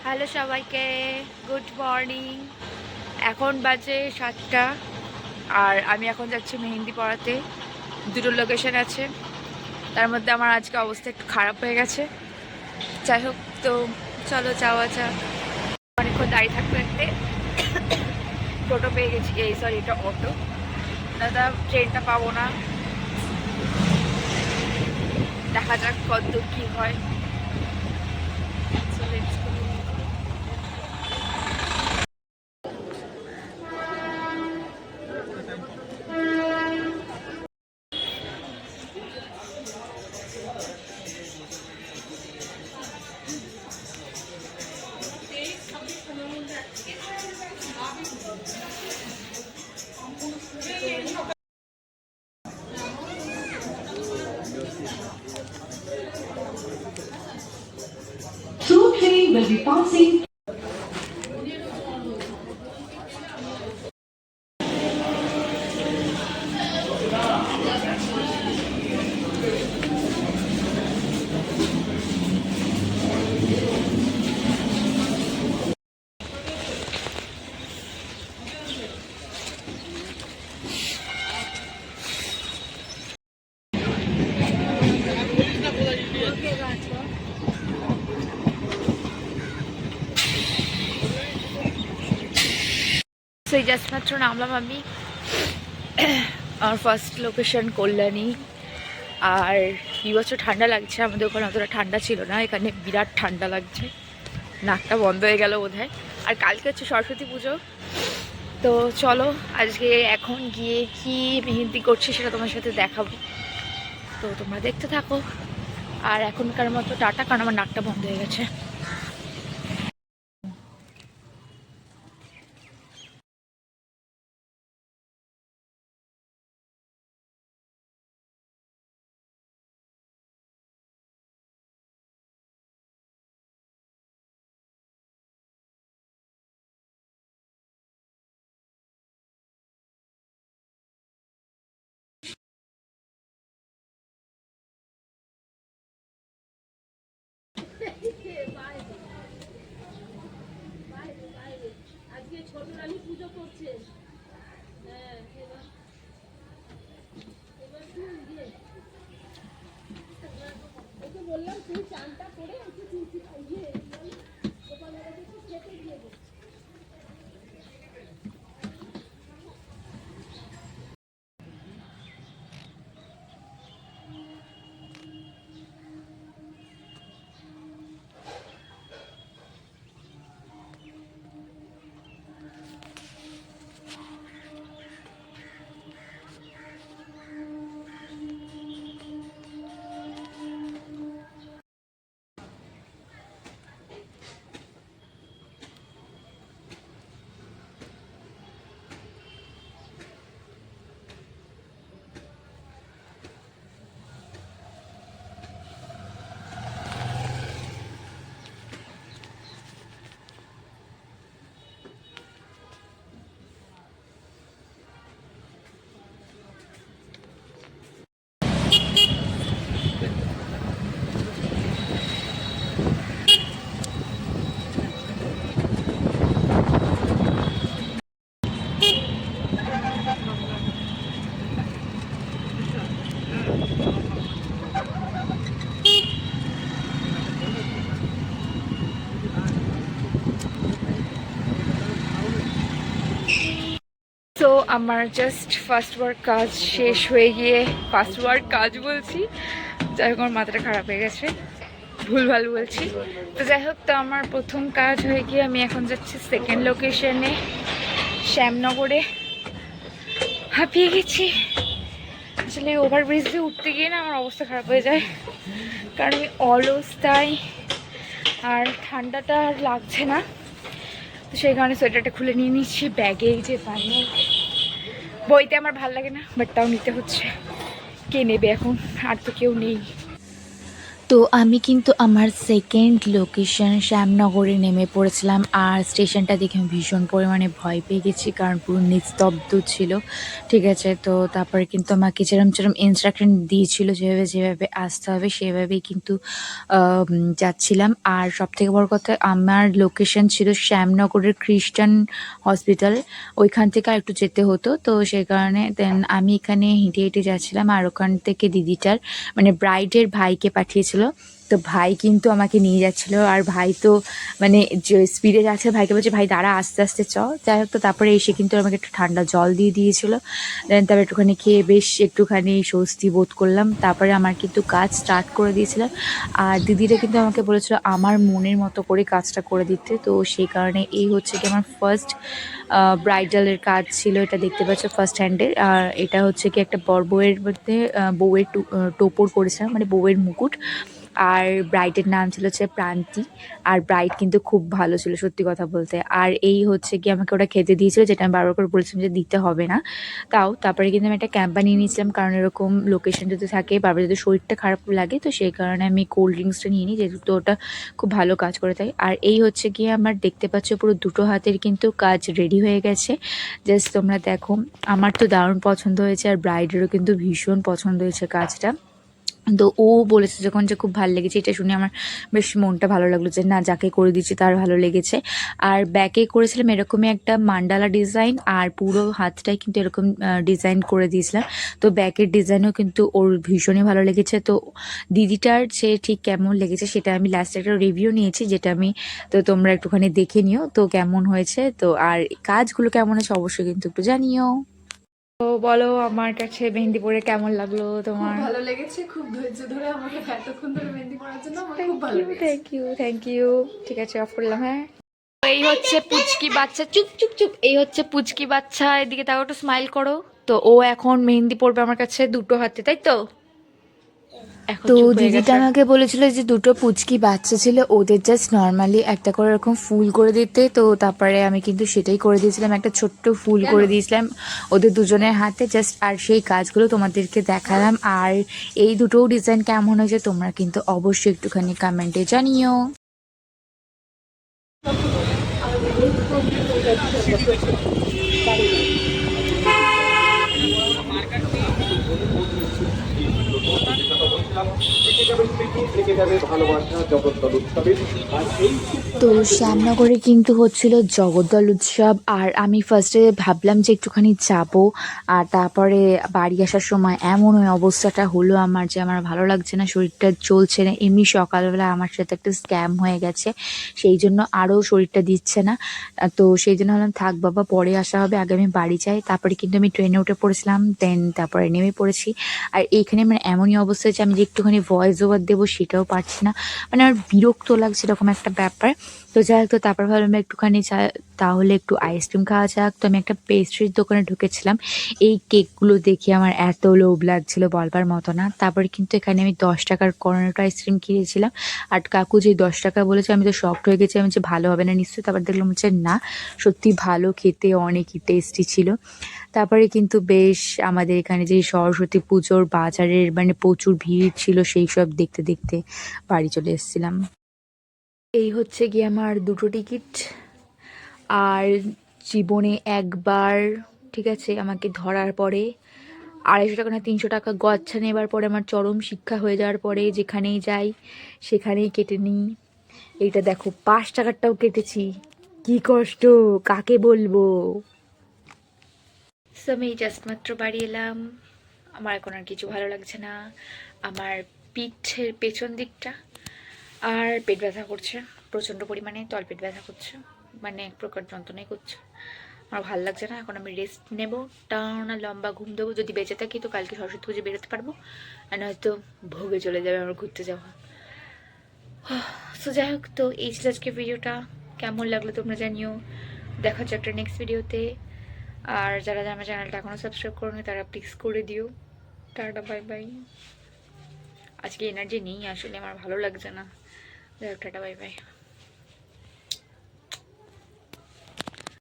Hello সবাইকে, good morning. এখন বাজে 7টা আর আমি এখন যাচ্ছি মেহেন্দি পড়াতে। দুটো লোকেশন আছে, তার মধ্যে আমার আজকে অবস্থা একটু খারাপ হয়ে গেছে। যাই হোক, তো চলো যাওয়া যাক। অনেকক্ষণ দাঁড়িয়ে থাকতে থাকতে টোটো পেয়ে গেছি, সরি এটা অটো। দাদা ট্রেনটা পাবো না, দেখা যাক কতদূর কী হয়। So let's go. Two train will be passing. সেই জাস্ট মাত্র নামলাম আমি। আমার ফার্স্ট লোকেশন কল্যাণী। আর এই বছর ঠান্ডা লাগছে, আমাদের ওখানে অতটা ঠান্ডা ছিল না, এখানে বিরাট ঠান্ডা লাগছে, নাকটা বন্ধ হয়ে গেল বোধহয়। আর কালকে হচ্ছে সরস্বতী পুজো। তো চলো আজকে এখন গিয়ে কি মেহেন্দি করছি সেটা তোমার সাথে দেখাবো, তো তোমরা দেখতে থাকো। আর এখনকার মতো টাটা, কারণ আমার নাকটা বন্ধ হয়ে গেছে। আজকে ছোট রানী পুজো করছে। হ্যাঁ, এবার ওকে বললাম তুই চানটা করে একটু ওখানে খেতে দিয়ে দে। তো আমার জাস্ট ফার্স্ট ওয়ার্ক কাজ শেষ হয়ে গিয়ে, ফার্স্ট ওয়ার্ক কাজ বলছি, যাই হোক আমার মাথাটা খারাপ হয়ে গেছে, ভুলভাল বলছি। তো যাই হোক, তো আমার প্রথম কাজ হয়ে গিয়ে আমি এখন যাচ্ছি সেকেন্ড লোকেশনে, শ্যামনগরে। হাঁপিয়ে গেছি আসলে, ওভারব্রিজ দিয়ে উঠতে গিয়ে না আমার অবস্থা খারাপ হয়ে যায়, কারণ আমি অলস তাই, আর ঠান্ডাটা আর লাগছে না, তো সেই কারণে সোয়েটারটা খুলে নিয়ে নিচ্ছি। ব্যাগে যে পানি বইতে আমার ভালো লাগে না, বাট তাও নিতে হচ্ছে, কে নেবে এখন, আর তো কেউ নেই। তো তো আমি কিন্তু আমার সেকেন্ড লোকেশন শ্যামনগরে নেমে পড়েছিলাম, আর স্টেশনটা দেখে আমি ভীষণ পরিমাণে ভয় পেয়ে গেছি, কারণ পুরো নিস্তব্ধ ছিল। ঠিক আছে, তো তারপরে কিন্তু আমাকে যেরম যেরম ইনস্ট্রাকশন দিয়েছিল যেভাবে যেভাবে আসতে হবে সেভাবেই কিন্তু যাচ্ছিলাম। আর সবথেকে বড় কথা, আমার লোকেশন ছিল শ্যামনগরের খ্রিস্টান হসপিটাল, ওইখান থেকে আর একটু যেতে হতো। তো সেই কারণে দেন আমি এখানে হেঁটে হেঁটে যাচ্ছিলাম, আর ওখান থেকে দিদিটার মানে ব্রাইডের ভাইকে পাঠিয়েছিল। তো ভাই কিন্তু আমাকে নিয়ে যাচ্ছিল, আর ভাই তো মানে যে স্পিডে যাচ্ছে, ভাইকে বলছে ভাই দাঁড়া আস্তে আস্তে চ। যাই হোক, তো তারপরে এসে কিন্তু আমাকে একটু ঠান্ডা জল দিয়ে দিয়েছিল। দেন তারপর একটুখানি খেয়ে বেশ একটুখানি স্বস্তি বোধ করলাম। তারপরে আমার কিন্তু কাজ স্টার্ট করে দিয়েছিলাম, আর দিদিরা কিন্তু আমাকে বলেছিল আমার মনের মতো করে কাজটা করে দিতে। তো সেই কারণে এই হচ্ছে কি আমার ফার্স্ট ব্রাইডালের কাজ ছিল, এটা দেখতে পাচ্ছ ফার্স্ট হ্যান্ডের। আর এটা হচ্ছে কি একটা বউয়ের মধ্যে বউয়ের টোপর করেছিলাম, মানে বউয়ের মুকুট। আর ব্রাইডের নাম ছিল হচ্ছে প্রান্তি। আর ব্রাইড কিন্তু খুব ভালো ছিল সত্যি কথা বলতে। আর এই হচ্ছে কি আমাকে ওটা খেতে দিয়েছিল, যেটা আমি বারবার করে বলেছিলাম যে দিতে হবে না। তারপরে কিন্তু আমি একটা ক্যাম্পা নিয়ে নিয়েছিলাম, কারণ এরকম লোকেশন যদি থাকে বারবার যদি শরীরটা খারাপ লাগে, তো সেই কারণে আমি কোল্ড ড্রিঙ্কসটা নিয়ে নিই, যেহেতু ওটা খুব ভালো কাজ করে থাকে। আর এই হচ্ছে গিয়ে আমার দেখতে পাচ্ছ পুরো দুটো হাতের কিন্তু কাজ রেডি হয়ে গেছে। জাস্ট তোমরা দেখো, আমার তো দারুণ পছন্দ হয়েছে, আর ব্রাইডেরও কিন্তু ভীষণ পছন্দ হয়েছে কাজটা। তো ও বলেছে যখন যে খুব ভালো লেগেছে, এটা শুনে আমার বেশ মনটা ভালো লাগলো যে না, যাকে করে দিচ্ছি তার ভালো লেগেছে। আর ব্যাকে করেছিলাম এরকমই একটা মান্ডালা ডিজাইন, আর পুরো হাতটাই কিন্তু এরকম ডিজাইন করে দিয়েছিলাম। তো ব্যাকের ডিজাইনও কিন্তু ওর ভীষণই ভালো লেগেছে। তো দিদিটার যে ঠিক কেমন লেগেছে সেটা আমি লাস্টে একটা রিভিউ নিয়েছি, যেটা আমি, তো তোমরা একটুখানি দেখে নিও তো কেমন হয়েছে। তো আর কাজগুলো কেমন আছে অবশ্যই কিন্তু একটু জানিও। তো বলো, আমার কাছে মেহেন্দি পরে কেমন লাগলো তোমার? ভালো লেগেছে, খুব ধৈর্য ধরে আমাকে এতক্ষণ ধরে মেহেন্দি পড়ার জন্য আমার খুব থ্যাংক ভালো ইউ, লেগেছে। Thank you, thank you. ঠিক আছে, অফ করলাম। হ্যাঁ, এই হচ্ছে পুচকি বাচ্চা, চুপ চুপ চুপ, এই হচ্ছে পুচকি বাচ্চা, এদিকে তাও একটু স্মাইল করো। তো ও এখন মেহেন্দি পড়বে আমার কাছে দুটো হাতে, তাই তো? এখন তো চুপ হয়ে দিদিটা গেছে। আমাকে বলেছিল যে দুটো পুচকি বাচ্চা ছিল, ওদের জাস্ট নর্মালি একটা করে এরকম ফুল করে দিতে। তো তারপরে আমি কিন্তু সেটাই করে দিয়েছিলাম, একটা ছোট্ট ফুল করে দিয়েছিলাম ওদের দুজনের হাতে জাস্ট। আর সেই কাজগুলো তোমাদেরকে দেখালাম। আর এই দুটোও ডিজাইন কেমন হয়েছে তোমরা কিন্তু অবশ্যই একটুখানি কমেন্টে জানিও। তো শ্যামনগরে কিন্তু হচ্ছিল জগদ্দল উৎসব, আর আমি ফার্স্টে ভাবলাম যে একটুখানি যাব। আর তারপরে বাড়ি আসার সময় এমন ওই অবস্থাটা হলো আমার, যে আমার ভালো লাগছে না, শরীরটা চলছে না। এমনি সকালবেলা আমার সাথে একটা স্ক্যাম হয়ে গেছে, সেই জন্য আরও শরীরটা দিচ্ছে না। তো সেই জন্য ভাবলাম থাক বাবা, পরে আসা হবে, আগে আমি বাড়ি যাই। তারপরে কিন্তু আমি ট্রেনে উঠে পড়েছিলাম, দেন তারপরে নেমে পড়েছি। আর এইখানে মানে এমনই অবস্থা যে আমি যে একটুখানি ভয়েস ওভার দেবো সেটাও পারছি না, মানে আমার বিরক্ত লাগছে এরকম একটা ব্যাপার। তো যাই হোক, তো তারপর ভাবলাম একটুখানি তাহলে একটু আইসক্রিম খাওয়া যাক। তো আমি একটা পেস্ট্রির দোকানে ঢুকেছিলাম, এই কেকগুলো দেখে আমার এত লোভ লাগছিল বলবার মতো না। তারপরে কিন্তু এখানে আমি 10 টাকার কর্নেটো আইসক্রিম কিনেছিলাম, আর কাকু যে 10 টাকা বলেছে আমি তো শকড হয়ে গেছি, আমি যে ভালো হবে না নিশ্চয়ই। তারপর দেখলাম হচ্ছে না, সত্যি ভালো, খেতে অনেকই টেস্টি ছিল। তারপরে কিন্তু বেশ আমাদের এখানে যে সরস্বতী পুজোর বাজারের মানে প্রচুর ভিড় ছিল, সেই সব দেখতে দেখতে বাড়ি চলে এসেছিলাম। এই হচ্ছে গিয়ে আমার দুটো টিকিট। আর জীবনে একবার, ঠিক আছে, আমাকে ধরার পরে 250 টাকা না 300 টাকা গচ্ছা নেবার পরে আমার চরম শিক্ষা হয়ে যাওয়ার পরে যেখানেই যাই সেখানেই কেটে নিই। এইটা দেখো 5 টাকারটাও কেটেছি, কি কষ্ট কাকে বলবো। সো আমি জাস্ট মাত্র বাড়ি এলাম, আমার এখন আর কিছু ভালো লাগছে না। আমার পিঠের পেছন দিকটা আর পেট ব্যথা করছে প্রচণ্ড পরিমাণে, তলপেট ব্যথা করছে, মানে এক প্রকার যন্ত্রণাই করছে। আমার ভালো লাগছে না, এখন আমি রেস্ট নেবো, টানা লম্বা ঘুম দেবো। যদি বেঁচে থাকি তো কালকে সরস্বতী পুজো বেরোতে পারবো, আর নয়তো ভোগে চলে যাবে আমার ঘুরতে যাওয়া। সো যাই হোক, তো এই ছিল আজকে ভিডিওটা, কেমন লাগলো তোমরা জানিও। দেখা হচ্ছে একটা নেক্সট ভিডিওতে। আর যারা আমার চ্যানেলটা এখনও সাবস্ক্রাইব করোনি তারা প্লিজ করে দিও। Tata, bye bye. আজকে এনার্জি নেই আসলে, আমার ভালো লাগছে না। যাই হোক, টাটা, বাই বাই।